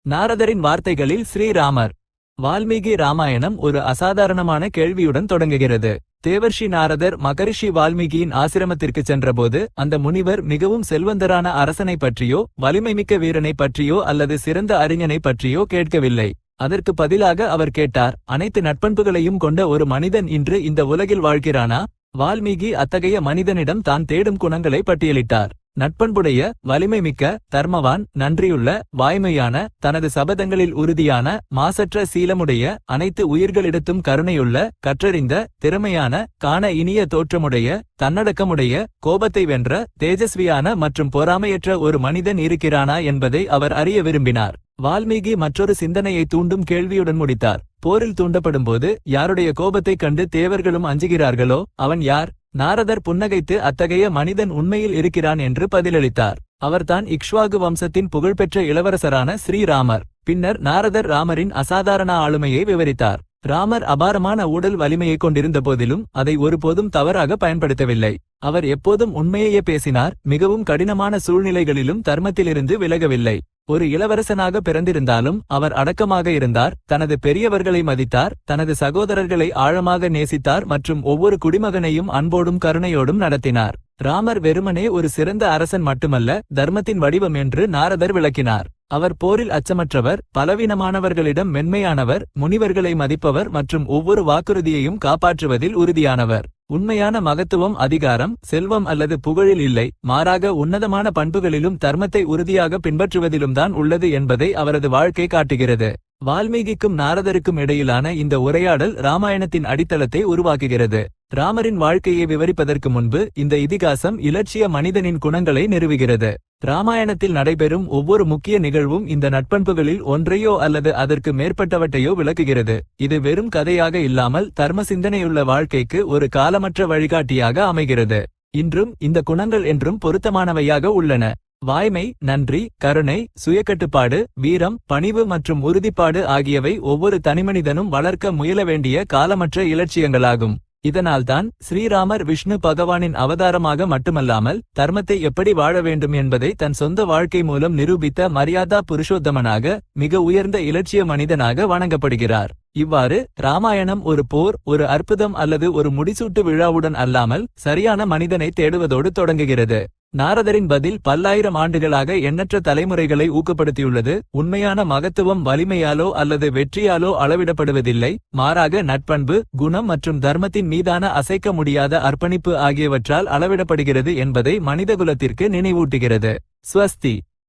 நாரதரின் வார்த்தைகளில் ஸ்ரீராமர். வால்மீகி ராமாயணம் ஒரு அசாதாரணமான கேள்வியுடன் தொடங்குகிறது. தேவர்ஷி நாரதர் மகரிஷி வால்மீகியின் ஆசிரமத்திற்கு சென்றபோது அந்த முனிவர் மிகவும் செல்வந்தரான அரசனை பற்றியோ வலிமைமிக்க வீரனை பற்றியோ அல்லது சிறந்த அறிஞனை பற்றியோ கேட்கவில்லை. அதற்கு பதிலாக அவர் கேட்டார், அனைத்து நட்பண்புகளையும் கொண்ட ஒரு மனிதன் இன்று இந்த உலகில் வாழ்கிறானா? வால்மீகி அத்தகைய மனிதனிடம் தான் தேடும் குணங்களை பட்டியலிட்டார். நட்பண்புடைய, வலிமைமிக்க, தர்மவான், நன்றியுள்ள, வாய்மையான, தனது சபதங்களில் உறுதியான, மாசற்ற சீலமுடைய, அனைத்து உயிர்களிடத்தும் கருணையுள்ள, கற்றறிந்த, திறமையான, காண இனிய தோற்றமுடைய, தன்னடக்கமுடைய, கோபத்தை வென்ற, தேஜஸ்வியான மற்றும் பொறாமையற்ற ஒரு மனிதன் இருக்கிறானா என்பதை அவர் அறிய விரும்பினார். வால்மீகி மற்றொரு சிந்தனையை தூண்டும் கேள்வியுடன் முடித்தார். போரில் தூண்டப்படும்போது யாருடைய கோபத்தைக் கண்டு தேவர்களும் அஞ்சுகிறார்களோ அவன் யார்? நாரதர் புன்னகைத்து அத்தகைய மனிதன் உண்மையில் இருக்கிறான் என்று பதிலளித்தார். அவர்தான் இக்ஷ்வாகு வம்சத்தின் புகழ்பெற்ற இளவரசரான ஸ்ரீராமர். பின்னர் நாரதர் ராமரின் அசாதாரண ஆளுமையை விவரித்தார். ராமர் அபாரமான உடல் வலிமையை கொண்டிருந்த போதிலும் அதை ஒருபோதும் தவறாக பயன்படுத்தவில்லை. அவர் எப்போதும் உண்மையையே பேசினார். மிகவும் கடினமான சூழ்நிலைகளிலும் தர்மத்திலிருந்து விலகவில்லை. ஒரு இளவரசனாக பிறந்திருந்தாலும் அவர் அடக்கமாக இருந்தார். தனது பெரியவர்களை மதித்தார். தனது சகோதரர்களை ஆழமாக நேசித்தார் மற்றும் ஒவ்வொரு குடிமகனையும் அன்போடும் கருணையோடும் நடத்தினார். ராமர் வெறுமனே ஒரு சிறந்த அரசன் மட்டுமல்ல, தர்மத்தின் வடிவம் என்று நாரதர் விளக்கினார். அவர் போரில் அச்சமற்றவர், பலவீனமானவர்களிடம் மென்மையானவர், முனிவர்களை மதிப்பவர் மற்றும் ஒவ்வொரு வாக்குறுதியையும் காப்பாற்றுவதில் உறுதியானவர். உண்மையான மகத்துவம் அதிகாரம், செல்வம் அல்லது புகழில் இல்லை, மாறாக உன்னதமான பண்புகளிலும் தர்மத்தை உறுதியாக பின்பற்றுவதிலும்தான் உள்ளது என்பதை அவரது வாழ்க்கை காட்டுகிறது. வால்மீகிக்கும் நாரதருக்கும் இடையிலான இந்த உரையாடல் ராமாயணத்தின் அடித்தளத்தை உருவாக்குகிறது. ராமரின் வாழ்க்கையை விவரிப்பதற்கு முன்பு இந்த இதிகாசம் இலட்சிய மனிதனின் குணங்களை நிறுவுகிறது. ராமாயணத்தில் நடைபெறும் ஒவ்வொரு முக்கிய நிகழ்வும் இந்த நட்பண்புகளில் ஒன்றையோ அல்லது அதற்கு மேற்பட்டவற்றையோ விளக்குகிறது. இது வெறும் கதையாக இல்லாமல் தர்ம சிந்தனையுள்ள வாழ்க்கைக்கு ஒரு காலமற்ற வழிகாட்டியாக அமைகிறது. இன்றும் இந்த குணங்கள் என்றும் பொருத்தமானவையாக உள்ளன. வாய்மை, நன்றி, கருணை, சுயக்கட்டுப்பாடு, வீரம், பணிவு மற்றும் உறுதிப்பாடு ஆகியவை ஒவ்வொரு தனிமனிதனும் வளர்க்க முயல வேண்டிய காலமற்ற இலட்சியங்களாகும். இதனால்தான் ஸ்ரீராமர் விஷ்ணு பகவானின் அவதாரமாக மட்டுமல்லாமல் தர்மத்தை எப்படி வாழ வேண்டும் என்பதை தன் சொந்த வாழ்க்கை மூலம் நிரூபித்த மரியாதா புருஷோத்தமனாக, மிக உயர்ந்த இலட்சிய மனிதனாக வணங்கப்படுகிறார். இவ்வாறு ராமாயணம் ஒரு போர், ஒரு அற்புதம் அல்லது ஒரு முடிசூட்டு விழாவுடன் அல்லாமல் சரியான மனிதனை தேடுவதோடு தொடங்குகிறது. நாரதரின் பதில் பல்லாயிரம் ஆண்டுகளாக எண்ணற்ற தலைமுறைகளை ஊக்கப்படுத்தியுள்ளது. உண்மையான மகத்துவம் வலிமையாலோ அல்லது வெற்றியாலோ அளவிடப்படுவதில்லை, மாறாக நட்பண்பு, குணம் மற்றும் தர்மத்தின் மீதான அசைக்க முடியாத அர்ப்பணிப்பு ஆகியவற்றால் அளவிடப்படுகிறது என்பதை மனிதகுலத்திற்கு நினைவூட்டுகிறது. ஸ்வஸ்தி.